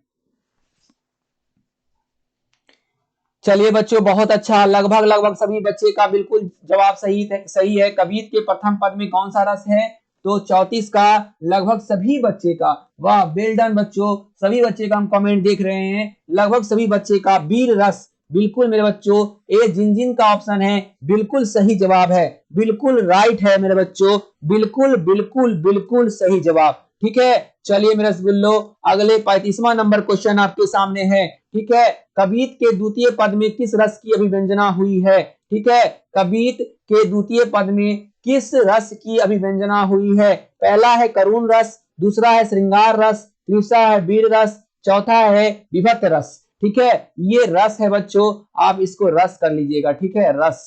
S1: चलिए बच्चों बहुत अच्छा, लगभग लगभग सभी बच्चे का बिल्कुल जवाब सही है। कवित के प्रथम पद में कौन सा रस है? तो 34 का लगभग सभी बच्चे का, वाह वेल डन बच्चों, सभी बच्चे का हम कमेंट देख रहे हैं, लगभग सभी बच्चे का वीर रस, बिल्कुल मेरे बच्चों ए जिन का ऑप्शन है बिल्कुल सही जवाब है, बिल्कुल राइट है मेरे बच्चों, बिल्कुल बिल्कुल बिल्कुल सही जवाब, ठीक है। चलिए मेरे रसगुल्लो अगले 35वां नंबर क्वेश्चन आपके सामने है, ठीक है। कवित के द्वितीय पद में किस रस की अभिव्यंजना हुई है? ठीक है, कवित के द्वितीय पद में किस रस की अभिव्यंजना हुई है? पहला है करुण रस, दूसरा है श्रृंगार रस, तीसरा है वीर रस, चौथा है विभक्त रस, ठीक है। ये रस है बच्चों, आप इसको रस कर लीजिएगा, ठीक है, रस,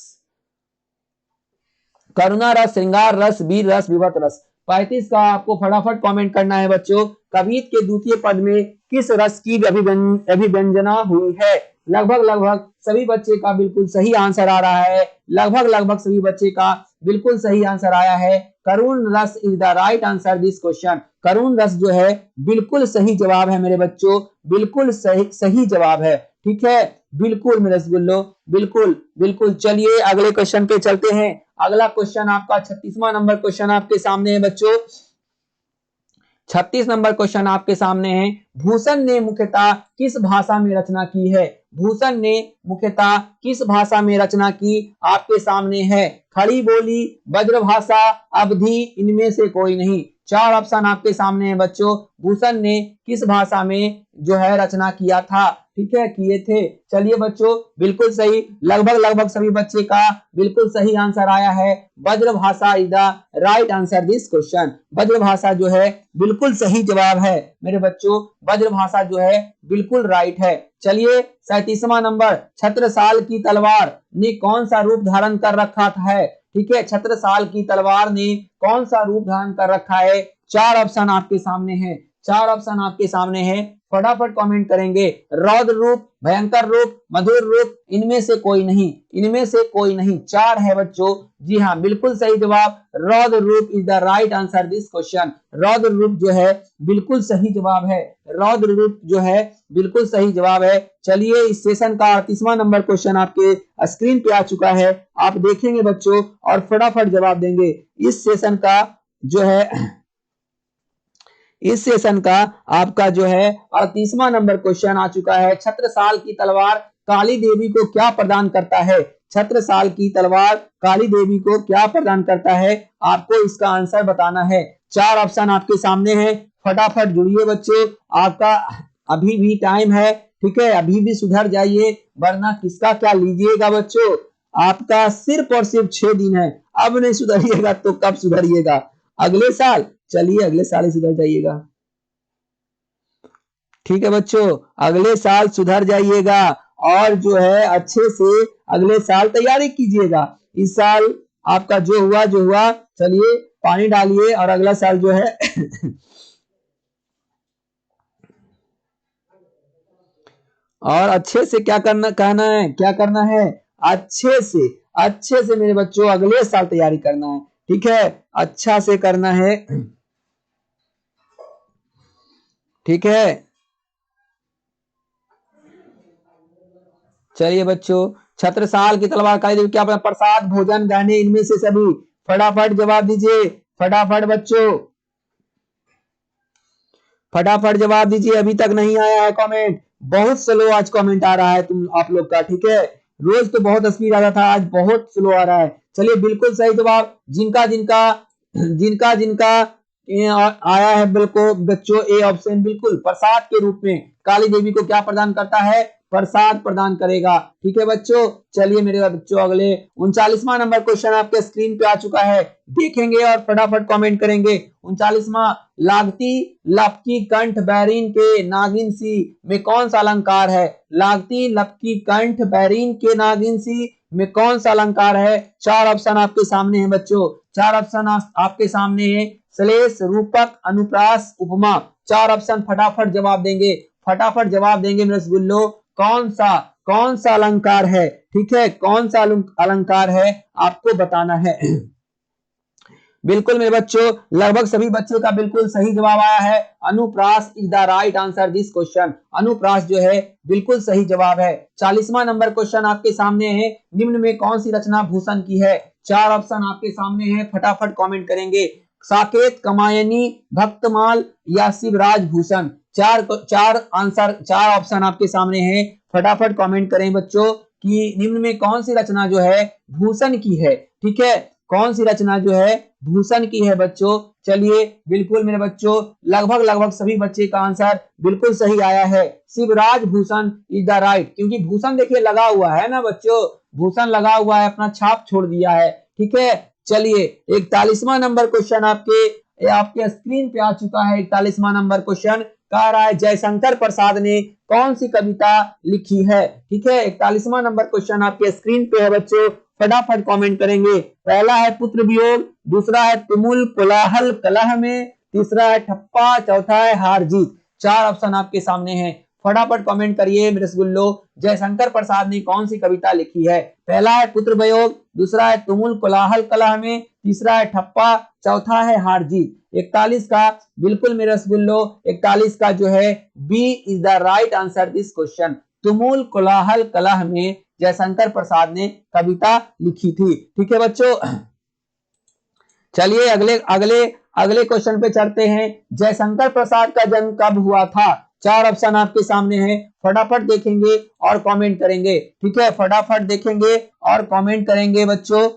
S1: करुणा रस, श्रृंगार रस, वीर रस, विभक्त रस। 35 का आपको फटाफट कमेंट करना है बच्चों। कवित के द्वितीय पद में किस रस की अभिव्यंजना हुई है? लगभग लगभग सभी बच्चे का बिल्कुल सही आंसर आ रहा है, लगभग लगभग सभी बच्चे का बिल्कुल सही आंसर आया है। Karun ras is the right answer this question. करुण रस जो है बिल्कुल सही जवाब है मेरे बच्चों, बिल्कुल सही जवाब है, ठीक है, बिल्कुल मेरे रसगुल्लो, बिल्कुल बिल्कुल। चलिए अगले क्वेश्चन पे चलते हैं। अगला क्वेश्चन आपका 36वां नंबर क्वेश्चन आपके सामने है बच्चों। 36 नंबर क्वेश्चन आपके सामने है। भूषण ने मुख्यतः किस भाषा में रचना की है? भूषण ने मुख्यतः किस भाषा में रचना की आपके सामने है? खड़ी बोली, ब्रजभाषा, अवधी, इनमें से कोई नहीं। 4 ऑप्शन आपके सामने है बच्चों। भूषण ने किस भाषा में जो है रचना किया था, ठीक है, किए थे। चलिए बच्चों बिल्कुल सही, लगभग लगभग सभी बच्चे का बिल्कुल सही आंसर आया है। Brajbhasha is the right answer this question. Brajbhasha जो है बिल्कुल सही जवाब है मेरे बच्चों, ब्रजभाषा जो है बिल्कुल राइट है। चलिए 37वां नंबर, छत्रसाल की तलवार ने कौन सा रूप धारण कर रखा है? ठीक है, छत्रसाल की तलवार ने कौन सा रूप धारण कर रखा है? 4 ऑप्शन आपके सामने है, 4 ऑप्शन आपके सामने है, फटाफट कमेंट करेंगे। रौद्र रूप, भयंकर रूप, मधुर रूप, इनमें से कोई नहीं, इनमें से कोई नहीं। 4 है बच्चों, जी हाँ बिल्कुल सही जवाब, रौद्र रूप is the right answer this question. रौद्र रूप जो है बिल्कुल सही जवाब है, रौद्र रूप जो है बिल्कुल सही जवाब है। चलिए इस सेशन का 38वां नंबर क्वेश्चन आपके स्क्रीन पे आ चुका है, आप देखेंगे बच्चों और फटाफट जवाब देंगे। इस सेशन का जो है, इस सेशन का आपका जो है 38वां नंबर क्वेश्चन आ चुका है। छत्रसाल की तलवार काली देवी को क्या प्रदान करता है? छत्रसाल की तलवार काली देवी को क्या प्रदान करता है? आपको इसका आंसर बताना है। 4 ऑप्शन आपके सामने है, फटाफट जुड़िए बच्चे, आपका अभी भी टाइम है, ठीक है, अभी भी सुधर जाइए, वरना किसका क्या लीजिएगा बच्चों, आपका सिर्फ और सिर्फ 6 दिन है। अब नहीं सुधरिएगा तो कब सुधरिएगा? अगले साल, चलिए अगले साल ही सुधर जाइएगा, ठीक है बच्चों, अगले साल सुधर जाइएगा और जो है अच्छे से अगले साल तैयारी कीजिएगा। इस साल आपका जो हुआ, चलिए पानी डालिए और अगला साल जो है और अच्छे से क्या करना है, अच्छे से मेरे बच्चों अगले साल तैयारी करना है। ठीक है, अच्छा से करना है। ठीक है, चलिए बच्चों, छत्रसाल की तलवार का क्या प्रसाद, भोजन, गहने, इनमें से सभी। फटाफट जवाब दीजिए, फटाफट बच्चों, फटाफट जवाब दीजिए। अभी तक नहीं आया है कमेंट, बहुत स्लो आज कमेंट आ रहा है तुम आप लोग का। ठीक है, रोज तो बहुत स्पीड आता था, आज बहुत स्लो आ रहा है। चलिए बिल्कुल सही जवाब, जिनका जिनका जिनका जिनका आया है बिल्कुल बच्चों, ए ऑप्शन बिल्कुल प्रसाद के रूप में काली देवी को क्या प्रदान करता है, प्रसाद प्रदान करेगा। ठीक है बच्चों, चलिए मेरे बच्चों अगले 39वां नंबर क्वेश्चन आपके स्क्रीन पे आ चुका है, देखेंगे और फटाफट कमेंट करेंगे। 39वां, लागती लपकी कंठ बैरीन के नागिन सी में कौन सा अलंकार है? लागती लपकी कंठ बैरीन के नागिन सी में कौन सा अलंकार है? चार ऑप्शन आपके सामने है बच्चों, चार ऑप्शन आपके सामने है, श्लेष, रूपक, अनुप्रास, उपमा। चार ऑप्शन फटाफट जवाब देंगे, फटाफट जवाब देंगे मेरे रसगुल्लो। कौन सा अलंकार है? ठीक है, कौन सा अलंकार है आपको बताना है। बिल्कुल मेरे बच्चों, लगभग सभी बच्चों का बिल्कुल सही जवाब आया है। अनुप्रास is the right answer this question. अनुप्रास जो है बिल्कुल सही जवाब है। 40वां नंबर क्वेश्चन आपके सामने है, निम्न में कौन सी रचना भूषण की है? चार ऑप्शन आपके सामने है, फटाफट कमेंट करेंगे। साकेत, कमायनी, भक्तमाल या शिवराज भूषण। चार ऑप्शन आपके सामने है, फटाफट कमेंट करें बच्चों कि निम्न में कौन सी रचना जो है भूषण की है। ठीक है, कौन सी रचना जो है भूषण की है बच्चों। चलिए बिल्कुल मेरे बच्चों, लगभग सभी बच्चे का आंसर बिल्कुल सही आया है, Shivraj Bhushan is the right. क्योंकि भूषण देखिए लगा हुआ है ना बच्चों, भूषण लगा हुआ है, अपना छाप छोड़ दिया है। ठीक है, चलिए 41वां नंबर क्वेश्चन आपके स्क्रीन पे आ चुका है। 41वां नंबर क्वेश्चन कह रहा है, जयशंकर प्रसाद ने कौन सी कविता लिखी है? ठीक है, 41वां नंबर क्वेश्चन आपके स्क्रीन पे है बच्चों, फटाफट कमेंट करेंगे। पहला है पुत्र वियोग, दूसरा है तुमुल कोलाहल कलह में, तीसरा है ठप्पा, चौथा है हार जीत। चार ऑप्शन आपके सामने हैं, फटाफट कमेंट करिए मेरे रसगुल्लो, जयशंकर प्रसाद ने कौन सी कविता लिखी है? पहला है पुत्र वियोग, दूसरा है तुमुल कोलाहल कलह में, तीसरा है ठप्पा, चौथा है हार जीत। 41 का बिल्कुल मेरे रसगुल्लो, 41 का जो है B is the right answer this question. तुमुल कोलाहल कलह में जयशंकर प्रसाद ने कविता लिखी थी। ठीक है बच्चों, चलिए अगले अगले अगले क्वेश्चन पे चलते हैं। जयशंकर प्रसाद का जन्म कब हुआ था? चार ऑप्शन आपके सामने हैं, फटाफट देखेंगे और कमेंट करेंगे। ठीक है, फटाफट देखेंगे और कमेंट करेंगे बच्चों।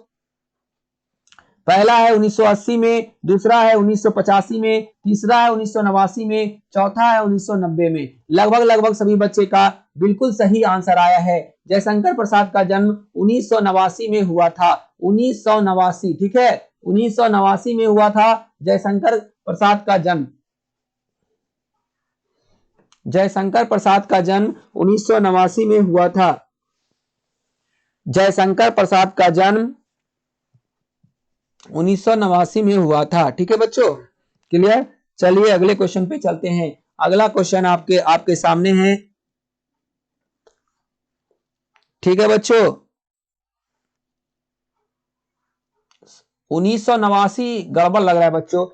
S1: पहला है 1980 में, दूसरा है 1985 में, तीसरा है 1989 में, चौथा है 1990 में। लगभग सभी बच्चे का बिल्कुल सही आंसर आया है। जयशंकर प्रसाद का जन्म 1989 में हुआ था, 1989। ठीक है, 1989 में हुआ था जयशंकर प्रसाद का जन्म। जयशंकर प्रसाद का जन्म 1989 में हुआ था। जयशंकर प्रसाद का जन्म 1989 में हुआ था। ठीक है बच्चों, क्लियर। चलिए अगले क्वेश्चन पे चलते हैं। अगला क्वेश्चन आपके सामने है। ठीक है बच्चों, 1989 गड़बड़ लग रहा है बच्चों,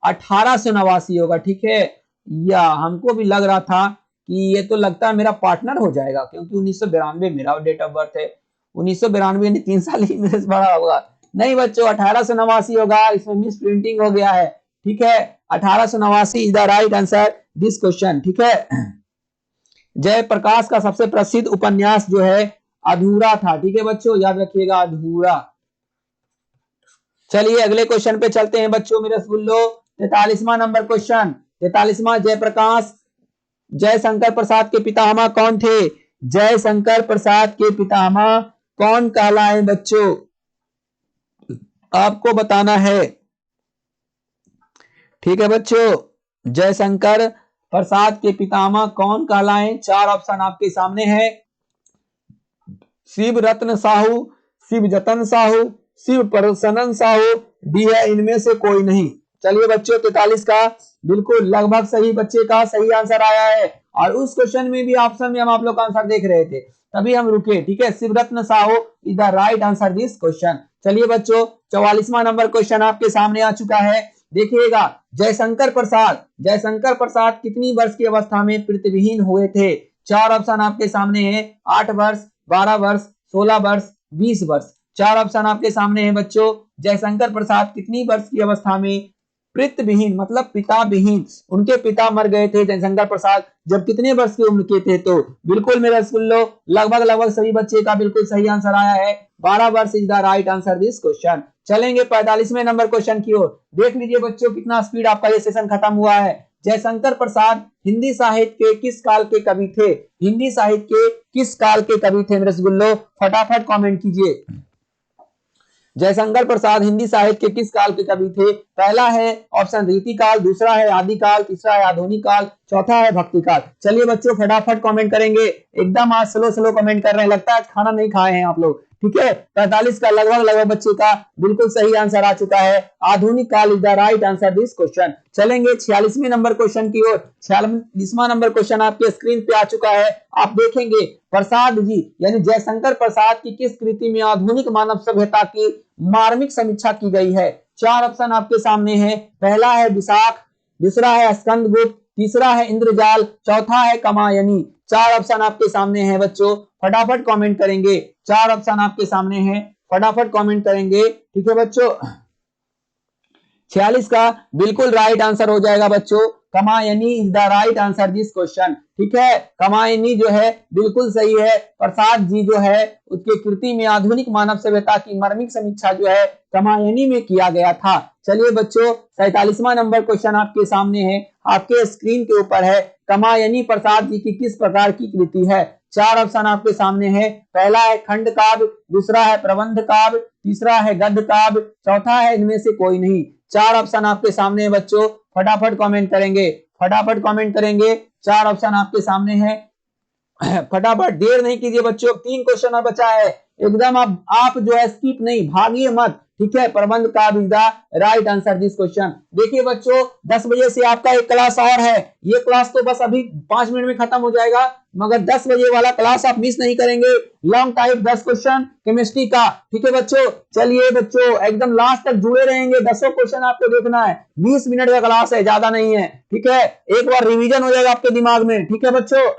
S1: 1889 होगा। ठीक है, या हमको भी लग रहा था कि ये तो लगता है मेरा पार्टनर हो जाएगा, क्योंकि 1992 मेरा डेट ऑफ बर्थ है। 1992 यानी 3 साल ही मेरे से बड़ा होगा। नहीं बच्चों, 1889 होगा, इसमें मिस प्रिंटिंग हो गया है। ठीक है, 1889 is the right answer this question. ठीक है, जयप्रकाश का सबसे प्रसिद्ध उपन्यास जो है अधूरा था। ठीक है बच्चों, याद रखिएगा, अधूरा। चलिए अगले क्वेश्चन पे चलते हैं बच्चों मेरे रसगुल्लो। 43वां नंबर क्वेश्चन, 43वां, जयप्रकाश जयशंकर प्रसाद के पितामह कौन थे? जयशंकर प्रसाद के पितामह कौन कहलाए बच्चों? आपको बताना है। ठीक है बच्चों, जयशंकर प्रसाद के पितामह कौन कहलाए? चार ऑप्शन आपके सामने है, शिव रत्न साहू, शिव जतन साहू, शिव प्रसन्न साहू, डी है इनमें से कोई नहीं। चलिए बच्चों, 43 का बिल्कुल लगभग सही बच्चे का सही आंसर आया है। और उस क्वेश्चन में भी ऑप्शन में हम आप लोग का आंसर देख रहे थे, तभी हम रुके। ठीक है, Shivratna Sahu is the right answer this question. चलिए बच्चों, 44वां नंबर क्वेश्चन आपके सामने आ चुका है। देखिएगा, जयशंकर प्रसाद कितनी वर्ष की अवस्था में पितृविहीन हुए थे? चार ऑप्शन आपके सामने है, 8 वर्ष, 12 वर्ष, 16 वर्ष, 20 वर्ष। चार ऑप्शन आपके सामने है बच्चों। जयशंकर प्रसाद कितनी वर्ष की अवस्था में पितृविहीन मतलब पिता विहीन, उनके पिता मर गए थे जयशंकर प्रसाद जब कितने वर्ष की उम्र के थे? तो बिल्कुल मेरे रसगुल्लो, लगभग सभी बच्चे का बिल्कुल सही आंसर आया है, 12 वर्ष is the right answer this question. चलेंगे 45वें नंबर क्वेश्चन की ओर। देख लीजिए बच्चों, कितना स्पीड आपका ये सेशन खत्म हुआ है। जयशंकर प्रसाद हिंदी साहित्य के किस काल के कवि थे? हिंदी साहित्य के किस काल के कवि थे मेरे रसगुल्लो? फटाफट कमेंट कीजिए। जयशंकर प्रसाद हिंदी साहित्य के किस काल के कवि थे? पहला है ऑप्शन रीतिकाल, दूसरा है आदिकाल, तीसरा है आधुनिक काल, चौथा है भक्ति काल। चलिए बच्चों, फटाफट कमेंट करेंगे। एकदम आज स्लो कमेंट कर रहे हैं, लगता है खाना नहीं खाए हैं आप लोग। ठीक है, 45 का लगभग बच्चे का बिल्कुल सही आंसर आ चुका है। आधुनिक काल is the right answer this question. चलेंगे 46वें नंबर क्वेश्चन की ओर। 46वां नंबर क्वेश्चन आपके स्क्रीन पे आ चुका है। आप देखेंगे, प्रसाद जी यानी जयशंकर प्रसाद की किस कृति में आधुनिक मानव सभ्यता की मार्मिक समीक्षा की गई है? चार ऑप्शन आपके सामने है। पहला है विशाख, दूसरा है स्कंदगुप्त, तीसरा है इंद्रजाल, चौथा है कमायनी। चार ऑप्शन आपके सामने हैं बच्चों, फटाफट कमेंट करेंगे। चार ऑप्शन आपके सामने हैं, फटाफट कमेंट करेंगे। ठीक है बच्चों, 46 का बिल्कुल राइट आंसर हो जाएगा बच्चों, Kamayani is the right answer this question. ठीक है, कमायनी जो है बिल्कुल सही है। प्रसाद जी जो है उसके कृति में आधुनिक मानव सभ्यता की मार्मिक समीक्षा जो है कमायनी में किया गया था। चलिए बच्चों, 47वां नंबर क्वेश्चन आपके सामने है, आपके स्क्रीन के ऊपर है। कमायनी प्रसाद जी की किस प्रकार की कृति है? चार ऑप्शन आपके सामने है। पहला है खंड काव्य, दूसरा है प्रबंध काव्य, तीसरा है गद्य काव्य, चौथा है इनमें से कोई नहीं। चार ऑप्शन आपके सामने है बच्चों, फटाफट कमेंट करेंगे, फटाफट कमेंट करेंगे। चार ऑप्शन आपके सामने है, फटाफट, देर नहीं कीजिए बच्चों, 3 क्वेश्चन और बचा है। एकदम आप जो है स्किप नहीं, भागिए मत। ठीक है, प्रबंध का is the right answer this question. देखिए बच्चों, 10 बजे से आपका एक क्लास और है, ये क्लास तो बस अभी 5 मिनट में खत्म हो जाएगा, मगर 10 बजे वाला क्लास आप मिस नहीं करेंगे। लॉन्ग टाइप 10 क्वेश्चन केमिस्ट्री का। ठीक है बच्चों, चलिए बच्चों एकदम लास्ट तक जुड़े रहेंगे, 10 क्वेश्चन आपको देखना है। 20 मिनट का क्लास है, ज्यादा नहीं है। ठीक है, एक बार रिविजन हो जाएगा आपके दिमाग में। ठीक है बच्चों,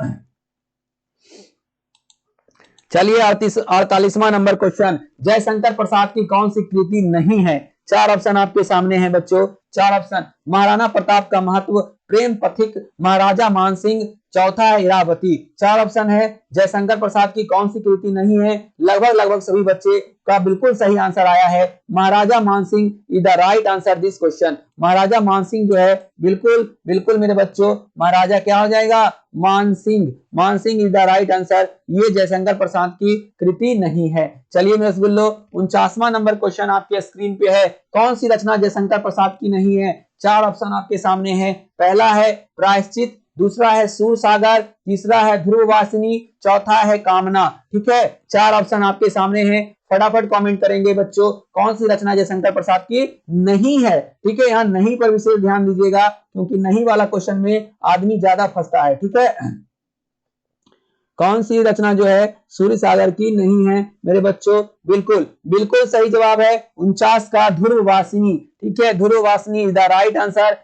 S1: चलिए 48वां नंबर क्वेश्चन, जयशंकर प्रसाद की कौन सी कृति नहीं है? चार ऑप्शन आपके सामने हैं बच्चों। चार ऑप्शन, महाराणा प्रताप का महत्व, प्रेम पथिक, महाराजा मानसिंह, चौथा है इरावती। चार ऑप्शन है, जयशंकर प्रसाद की कौन सी कृति नहीं है? लगभग सभी बच्चे का बिल्कुल सही आंसर आया है, Maharaja Mansingh is the right answer this question. Maharaja Mansingh जो है बिल्कुल मेरे बच्चों, महाराजा क्या हो जाएगा? Mansingh is the right answer. ये जयशंकर प्रसाद की कृति नहीं है। चलिए मेरे रसगुल्लो, 49वां नंबर क्वेश्चन आपके स्क्रीन पे है, कौन सी रचना जयशंकर प्रसाद की नहीं है? चार ऑप्शन आपके सामने है। पहला है प्रायश्चित, दूसरा है सूरसागर, तीसरा है ध्रुववासिनी, चौथा है कामना। ठीक है, चार ऑप्शन आपके सामने हैं, फटाफट कमेंट करेंगे बच्चों, कौन सी रचना जयशंकर प्रसाद की नहीं है? ठीक है, यहाँ नहीं पर विशेष ध्यान दीजिएगा, क्योंकि नहीं वाला क्वेश्चन में आदमी ज्यादा फंसता है। ठीक है, कौन सी रचना जो है सूरसागर की नहीं है मेरे बच्चों? बिल्कुल सही जवाब है 49 का ध्रुववासिनी। ठीक है, ध्रुववासिनी इज द राइट आंसर।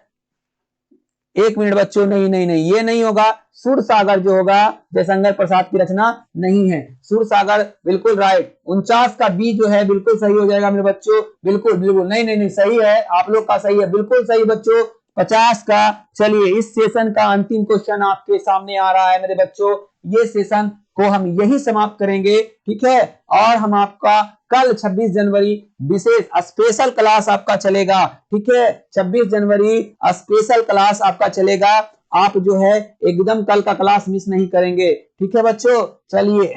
S1: एक मिनट बच्चों, नहीं, ये नहीं होगा। सूरसागर जो होगा जयशंकर प्रसाद की रचना नहीं है। सूरसागर बिल्कुल राइट। 49 का बी जो है बिल्कुल सही हो जाएगा मेरे बच्चों। बिल्कुल नहीं, सही है, आप लोग का सही है, बिल्कुल सही बच्चों। 50 का। चलिए, इस सेशन का अंतिम क्वेश्चन आपके सामने आ रहा है मेरे बच्चों। ये सेशन को हम यही समाप्त करेंगे। ठीक है, और हम आपका कल 26 जनवरी विशेष स्पेशल क्लास आपका चलेगा। ठीक है, 26 जनवरी स्पेशल क्लास आपका चलेगा। आप जो है एकदम कल का क्लास मिस नहीं करेंगे। ठीक है बच्चों, चलिए,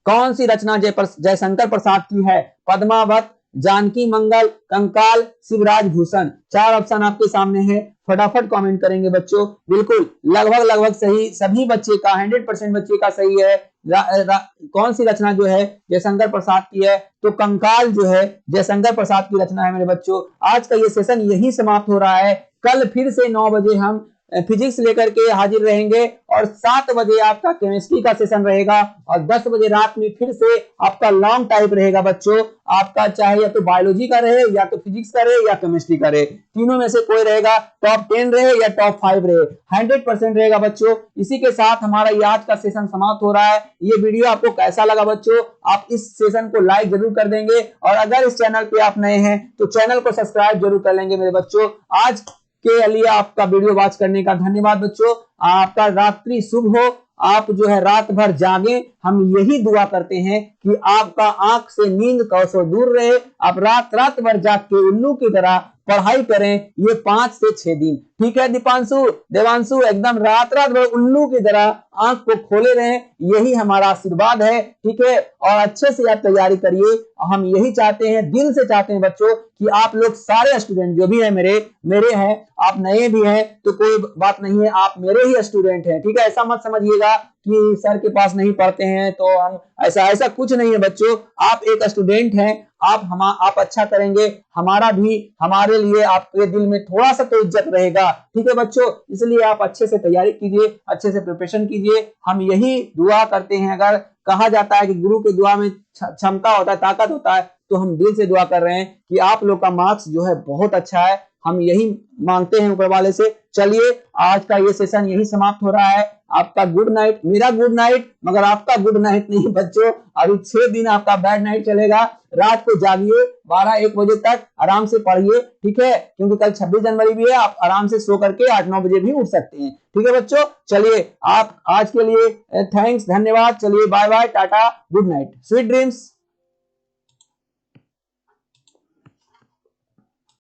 S1: कौन सी रचना जयशंकर प्रसाद की है? पद्मावत, जानकी मंगल, कंकाल, शिवराज भूषण। चार ऑप्शन आपके सामने है, फटाफट कमेंट करेंगे बच्चों। बिल्कुल लगभग सही, सभी बच्चे का 100% बच्चे का सही है। कौन सी रचना जो है जयशंकर प्रसाद की है? तो कंकाल जो है जयशंकर प्रसाद की रचना है मेरे बच्चों। आज का ये सेशन यही समाप्त हो रहा है। कल फिर से 9 बजे हम फिजिक्स लेकर के हाजिर रहेंगे और 7 बजे आपका केमिस्ट्री का सेशन रहेगा और 10 बजे रात में फिर से आपका लॉन्ग टाइप रहेगा बच्चों। आपका चाहे या तो बायोलॉजी का रहे या तो फिजिक्स का रहे या केमिस्ट्री का रहे, तीनों में से कोई रहेगा, टॉप 10 रहे या टॉप 5 रहे, 100% रहेगा बच्चों। इसी के साथ हमारा ये आज का सेशन समाप्त हो रहा है। ये वीडियो आपको कैसा लगा बच्चों, आप इस सेशन को लाइक जरूर कर देंगे और अगर इस चैनल पे आप नए हैं तो चैनल को सब्सक्राइब जरूर कर लेंगे मेरे बच्चों। आज के लिए आपका वीडियो वॉच करने का धन्यवाद बच्चों। आपका रात्रि शुभ हो, आप जो है रात भर जागे, हम यही दुआ करते हैं कि आपका आंख से नींद कौसों दूर रहे, आप रात रात भर जाग के उल्लू की तरह पढ़ाई करें ये 5 से 6 दिन। ठीक है दीपांशु, देवांशु, एकदम रात रात भर उल्लू की तरह आंख को खोले रहें, यही हमारा आशीर्वाद है। ठीक है, और अच्छे से आप तैयारी करिए। हम यही चाहते हैं, दिल से चाहते हैं बच्चों कि आप लोग सारे स्टूडेंट जो भी है मेरे हैं, आप नए भी हैं तो कोई बात नहीं है, आप मेरे ही स्टूडेंट हैं। ठीक है, ऐसा मत समझिएगा कि सर के पास नहीं पढ़ते हैं तो हम ऐसा कुछ नहीं है बच्चों। आप एक स्टूडेंट हैं, आप अच्छा करेंगे, हमारे लिए आपके दिल में थोड़ा सा तो इज्जत रहेगा। ठीक है बच्चों, इसलिए आप अच्छे से तैयारी कीजिए, अच्छे से प्रिपरेशन कीजिए। हम यही दुआ करते हैं, अगर कहा जाता है कि गुरु की दुआ में क्षमता होता है, ताकत होता है, तो हम दिल से दुआ कर रहे हैं कि आप लोग का मार्क्स जो है बहुत अच्छा है, हम यही मांगते हैं ऊपर वाले से। चलिए आज का ये सेशन यही समाप्त हो रहा है। आपका गुड नाइट, मेरा गुड नाइट, मगर आपका गुड नाइट नहीं बच्चों। अभी 6 दिन आपका बैड नाइट चलेगा। रात को जागिए 12-1 बजे तक, आराम से पढ़िए। ठीक है, क्योंकि कल 26 जनवरी भी है, आप आराम से सो करके 8-9 बजे भी उठ सकते हैं। ठीक है बच्चों, चलिए आप आज के लिए थैंक्स, धन्यवाद। चलिए bye bye, tata, good night, sweet dreams.